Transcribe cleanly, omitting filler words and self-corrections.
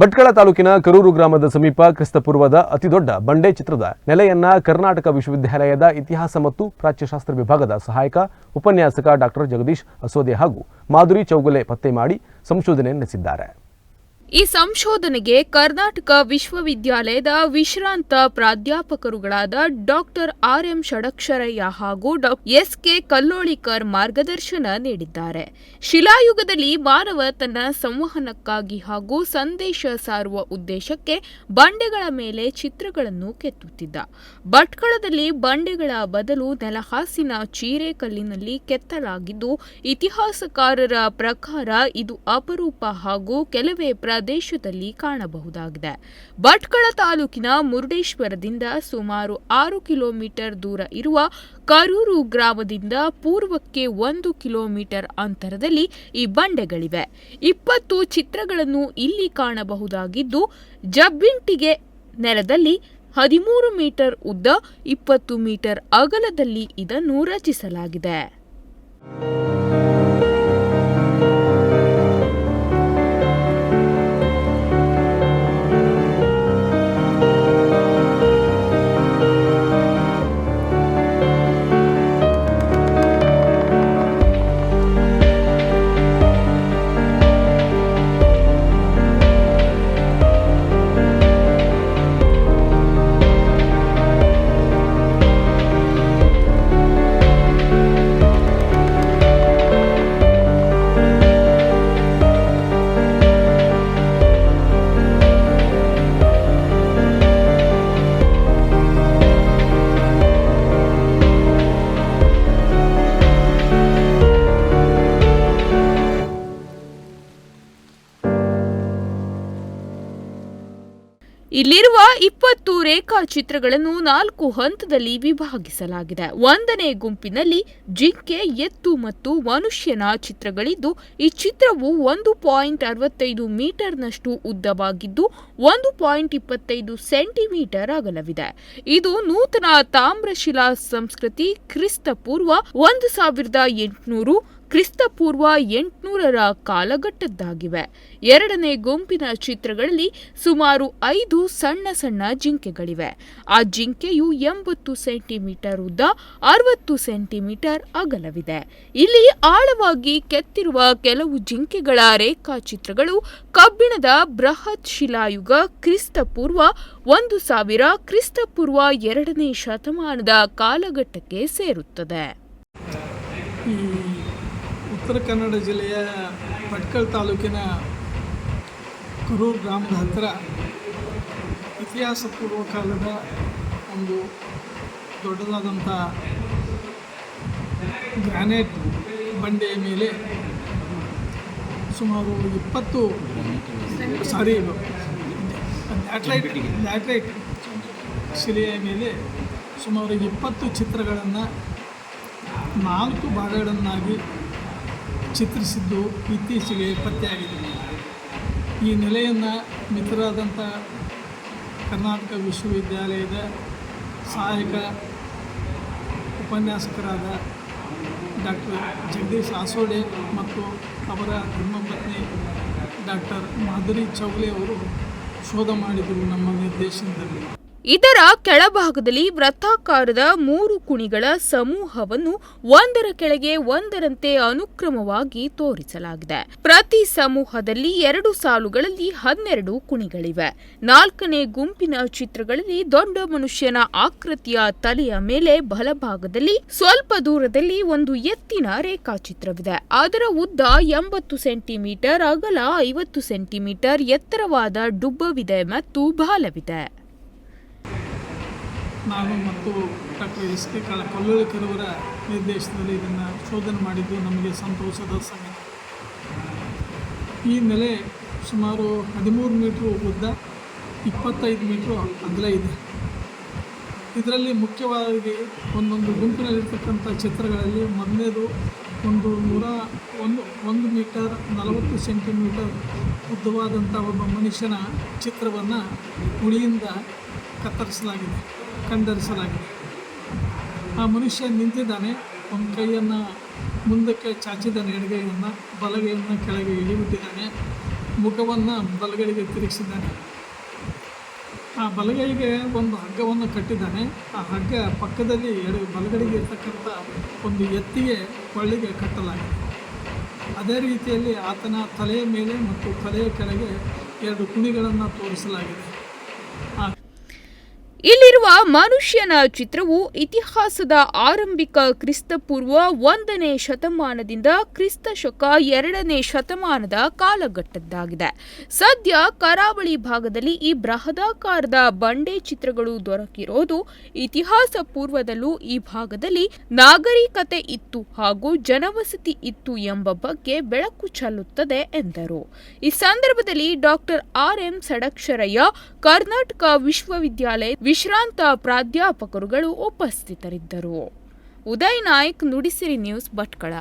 ಭಟ್ಕಳ ತಾಲೂಕಿನ ಕರೂರು ಗ್ರಾಮದ ಸಮೀಪ ಕ್ರಿಸ್ತಪೂರ್ವದ ಅತಿದೊಡ್ಡ ಬಂಡೆ ಚಿತ್ರದ ನೆಲೆಯನ್ನ ಕರ್ನಾಟಕ ವಿಶ್ವವಿದ್ಯಾಲಯದ ಇತಿಹಾಸ ಮತ್ತು ಪ್ರಾಚ್ಯಶಾಸ್ತ್ರ ವಿಭಾಗದ ಸಹಾಯಕ ಉಪನ್ಯಾಸಕ ಡಾಕ್ಟರ್ ಜಗದೀಶ್ ಅಸೋದೆ ಹಾಗೂ ಮಾಧುರಿ ಚೌಗುಲೆ ಪತ್ತೆ ಮಾಡಿ ಸಂಶೋಧನೆ ನಡೆಸಿದ್ದಾರೆ. ಈ ಸಂಶೋಧನೆಗೆ ಕರ್ನಾಟಕ ವಿಶ್ವವಿದ್ಯಾಲಯದ ವಿಶ್ರಾಂತ ಪ್ರಾಧ್ಯಾಪಕರುಗಳಾದ ಡಾಕ್ಟರ್ ಆರ್.ಎಂ. ಷಡಕ್ಷರಯ್ಯ ಹಾಗೂ ಎಸ್.ಕೆ. ಕಲ್ಲೋಳಿಕರ್ ಮಾರ್ಗದರ್ಶನ ನೀಡಿದ್ದಾರೆ. ಶಿಲಾಯುಗದಲ್ಲಿ ಮಾನವ ತನ್ನ ಸಂವಹನಕ್ಕಾಗಿ ಹಾಗೂ ಸಂದೇಶ ಸಾರುವ ಉದ್ದೇಶಕ್ಕೆ ಬಂಡೆಗಳ ಮೇಲೆ ಚಿತ್ರಗಳನ್ನು ಕೆತ್ತುತ್ತಿದ್ದ. ಭಟ್ಕಳದಲ್ಲಿ ಬಂಡೆಗಳ ಬದಲು ನೆಲಹಾಸಿನ ಚೀರೆ ಕಲ್ಲಿನಲ್ಲಿ ಕೆತ್ತಲಾಗಿದ್ದು, ಇತಿಹಾಸಕಾರರ ಪ್ರಕಾರ ಇದು ಅಪರೂಪ ಹಾಗೂ ಕೆಲವೇ ಪ್ರದೇಶದಲ್ಲಿ ಕಾಣಬಹುದಾಗಿದೆ. ಭಟ್ಕಳ ತಾಲೂಕಿನ ಮುರುಡೇಶ್ವರದಿಂದ ಸುಮಾರು 6 ಕಿಲೋಮೀಟರ್ ದೂರ ಇರುವ ಕರೂರು ಗ್ರಾಮದಿಂದ ಪೂರ್ವಕ್ಕೆ 1 ಕಿಲೋಮೀಟರ್ ಅಂತರದಲ್ಲಿ ಈ ಬಂಡೆಗಳಿವೆ. 20 ಚಿತ್ರಗಳನ್ನು ಇಲ್ಲಿ ಕಾಣಬಹುದಾಗಿದ್ದು, ಜಬ್ಬಿಂಟಿಗೆ ನೆಲದಲ್ಲಿ 13 ಮೀಟರ್ ಉದ್ದ, 20 ಮೀಟರ್ ಅಗಲದಲ್ಲಿ ಇದನ್ನು ರಚಿಸಲಾಗಿದೆ. ಇಲ್ಲಿರುವ 20 ರೇಖಾಚಿತ್ರಗಳನ್ನು 4 ಹಂತದಲ್ಲಿ ವಿಭಾಗಿಸಲಾಗಿದೆ. 1ನೇ ಗುಂಪಿನಲ್ಲಿ ಜಿಂಕೆ, ಎತ್ತು ಮತ್ತು ಮನುಷ್ಯನ ಚಿತ್ರಗಳಿದ್ದು, ಈ ಚಿತ್ರವು 1.65 ಮೀಟರ್ನಷ್ಟು ಉದ್ದವಾಗಿದ್ದು 1.25 ಸೆಂಟಿಮೀಟರ್ ಅಗಲವಿದೆ. ಇದು ನೂತನ ತಾಮ್ರಶಿಲಾ ಸಂಸ್ಕೃತಿ ಕ್ರಿಸ್ತಪೂರ್ವ 1800 ಕ್ರಿಸ್ತಪೂರ್ವ 800ರ ಕಾಲಘಟ್ಟದ್ದಾಗಿವೆ. 2ನೇ ಗುಂಪಿನ ಚಿತ್ರಗಳಲ್ಲಿ ಸುಮಾರು 5 ಸಣ್ಣ ಸಣ್ಣ ಜಿಂಕೆಗಳಿವೆ. ಆ ಜಿಂಕೆಯು 80 ಸೆಂಟಿಮೀಟರ್ ಉದ್ದ, 60 ಸೆಂಟಿಮೀಟರ್ ಅಗಲವಿದೆ. ಇಲ್ಲಿ ಆಳವಾಗಿ ಕೆತ್ತಿರುವ ಕೆಲವು ಜಿಂಕೆಗಳ ರೇಖಾಚಿತ್ರಗಳು ಕಬ್ಬಿಣದ ಬೃಹತ್ ಶಿಲಾಯುಗ ಕ್ರಿಸ್ತಪೂರ್ವ 1000 ಕ್ರಿಸ್ತಪೂರ್ವ 2ನೇ ಶತಮಾನದ ಕಾಲಘಟ್ಟಕ್ಕೆ ಸೇರುತ್ತದೆ. ಉತ್ತರ ಕನ್ನಡ ಜಿಲ್ಲೆಯ ಭಟ್ಕಳ ತಾಲೂಕಿನ ಕರೂರು ಗ್ರಾಮದ ಹತ್ತಿರ ಇತಿಹಾಸ ಪೂರ್ವ ಕಾಲದ ಒಂದು ದೊಡ್ಡದಾದಂಥ ಗ್ರಾನೈಟ್ ಬಂಡೆಯ ಮೇಲೆ ಸುಮಾರು 20 ಲ್ಯಾಟ್ರೈಟ್ ಶಿಲೆಯ ಮೇಲೆ ಸುಮಾರು 20 ಚಿತ್ರಗಳನ್ನು 4 ಭಾಗಗಳನ್ನಾಗಿ ಚಿತ್ರಿಸಿದ್ದು ಇತ್ತೀಚೆಗೆ ಪತ್ತೆಯಾಗಿದೆ. ಈ ನೆಲೆಯನ್ನು ಮಿತ್ರರಾದಂಥ ಕರ್ನಾಟಕ ವಿಶ್ವವಿದ್ಯಾಲಯದ ಸಹಾಯಕ ಉಪನ್ಯಾಸಕರಾದ ಡಾಕ್ಟರ್ ಜಗದೀಶ್ ಅಸೋಡೆ ಮತ್ತು ಅವರ ಧರ್ಮಪತ್ನಿ ಡಾಕ್ಟರ್ ಮಾಧುರಿ ಚೌಗುಲೆ ಅವರು ಶೋಧ ಮಾಡಿದರು ನಮ್ಮ ನಿರ್ದೇಶನದಲ್ಲಿ. ಇದರ ಕೆಳಭಾಗದಲ್ಲಿ ವೃತ್ತಾಕಾರದ 3 ಕುಣಿಗಳ ಸಮೂಹವನ್ನು ಒಂದರ ಕೆಳಗೆ ಒಂದರಂತೆ ಅನುಕ್ರಮವಾಗಿ ತೋರಿಸಲಾಗಿದೆ. ಪ್ರತಿ ಸಮೂಹದಲ್ಲಿ 2 ಸಾಲುಗಳಲ್ಲಿ 12 ಕುಣಿಗಳಿವೆ. 4ನೇ ಗುಂಪಿನ ಚಿತ್ರಗಳಲ್ಲಿ ದೊಡ್ಡ ಮನುಷ್ಯನ ಆಕೃತಿಯ ತಲೆಯ ಮೇಲೆ ಬಲಭಾಗದಲ್ಲಿ ಸ್ವಲ್ಪ ದೂರದಲ್ಲಿ ಒಂದು ಎತ್ತಿನ ರೇಖಾಚಿತ್ರವಿದೆ. ಅದರ ಉದ್ದ 80 ಸೆಂಟಿಮೀಟರ್, ಅಗಲ 50 ಸೆಂಟಿಮೀಟರ್, ಎತ್ತರವಾದ ಡುಬ್ಬವಿದೆ ಮತ್ತು ಬಾಲವಿದೆ. ನಾನು ಮತ್ತು ಡಾಕ್ಟರ್ ಎಸ್.ಕೆ. ಕಲ್ಲೋಳಿಕರ್ ಅವರ ನಿರ್ದೇಶನದಲ್ಲಿ ಇದನ್ನು ಶೋಧನೆ ಮಾಡಿದ್ದು ನಮಗೆ ಸಂತೋಷದ ಸಂಗತಿ. ಈ ನೆಲೆ ಸುಮಾರು 13 ಮೀಟ್ರು ಉದ್ದ, 25 ಮೀಟ್ರು ಅಗಲ ಇದೆ. ಇದರಲ್ಲಿ ಮುಖ್ಯವಾಗಿ ಒಂದೊಂದು ಗುಂಪಿನಲ್ಲಿರ್ತಕ್ಕಂಥ ಚಿತ್ರಗಳಲ್ಲಿ ಮೊದಲನೇದು 1 ಮೀಟರ್ 40 ಸೆಂಟಿಮೀಟರ್ ಉದ್ದವಾದಂಥ ಒಬ್ಬ ಮನುಷ್ಯನ ಚಿತ್ರವನ್ನು ಉಳಿಯಿಂದ ಕಂಡರಿಸಲಾಗಿದೆ. ಆ ಮನುಷ್ಯ ನಿಂತಿದ್ದಾನೆ, ಒಂದು ಕೈಯನ್ನು ಮುಂದಕ್ಕೆ ಚಾಚಿದ್ದಾನೆ, ಎಡಗೈಯನ್ನು, ಬಲಗೈಯನ್ನು ಕೆಳಗೆ ಇಳಿಬಿಟ್ಟಿದ್ದಾನೆ. ಮುಖವನ್ನು ಬಲಗಡೆಗೆ ತಿರುಗಿಸಿದ್ದಾನೆ. ಆ ಬಲಗೈಗೆ ಒಂದು ಹಗ್ಗವನ್ನು ಕಟ್ಟಿದ್ದಾನೆ. ಆ ಹಗ್ಗ ಪಕ್ಕದಲ್ಲಿ ಬಲಗಡೆಗೆ ಇರ್ತಕ್ಕಂಥ ಒಂದು ಎತ್ತಿಗೆ ಕೊಳ್ಳಿಗೆ ಕಟ್ಟಲಾಗಿದೆ. ಅದೇ ರೀತಿಯಲ್ಲಿ ಆತನ ತಲೆಯ ಮೇಲೆ ಮತ್ತು ತಲೆಯ ಕೆಳಗೆ 2 ಕುಣಿಗಳನ್ನು ತೋರಿಸಲಾಗಿದೆ. ಇಲ್ಲಿರುವ ಮನುಷ್ಯನ ಚಿತ್ರವು ಇತಿಹಾಸದ ಆರಂಭಿಕ ಕ್ರಿಸ್ತಪೂರ್ವ 1ನೇ ಶತಮಾನದಿಂದ ಕ್ರಿಸ್ತಶಕ 2ನೇ ಶತಮಾನದ ಕಾಲಘಟ್ಟದ್ದಾಗಿದೆ. ಸದ್ಯ ಕರಾವಳಿ ಭಾಗದಲ್ಲಿ ಈ ಬೃಹದಾಕಾರದ ಬಂಡೆ ಚಿತ್ರಗಳು ದೊರಕಿರೋದು ಇತಿಹಾಸ ಪೂರ್ವದಲ್ಲೂ ಈ ಭಾಗದಲ್ಲಿ ನಾಗರಿಕತೆ ಇತ್ತು ಹಾಗೂ ಜನವಸತಿ ಇತ್ತು ಎಂಬ ಬಗ್ಗೆ ಬೆಳಕು ಚೆಲ್ಲುತ್ತದೆ ಎಂದರು. ಈ ಸಂದರ್ಭದಲ್ಲಿ ಡಾಕ್ಟರ್ R.M. ಷಡಕ್ಷರಯ್ಯ, ಕರ್ನಾಟಕ ವಿಶ್ವವಿದ್ಯಾಲಯ ವಿಶ್ರಾಂತ ಪ್ರಾಧ್ಯಾಪಕರುಗಳು ಉಪಸ್ಥಿತರಿದ್ದರು. ಉದಯ್ ನಾಯ್ಕ್, ನುಡಿಸಿರಿ ನ್ಯೂಸ್, ಭಟ್ಕಳ.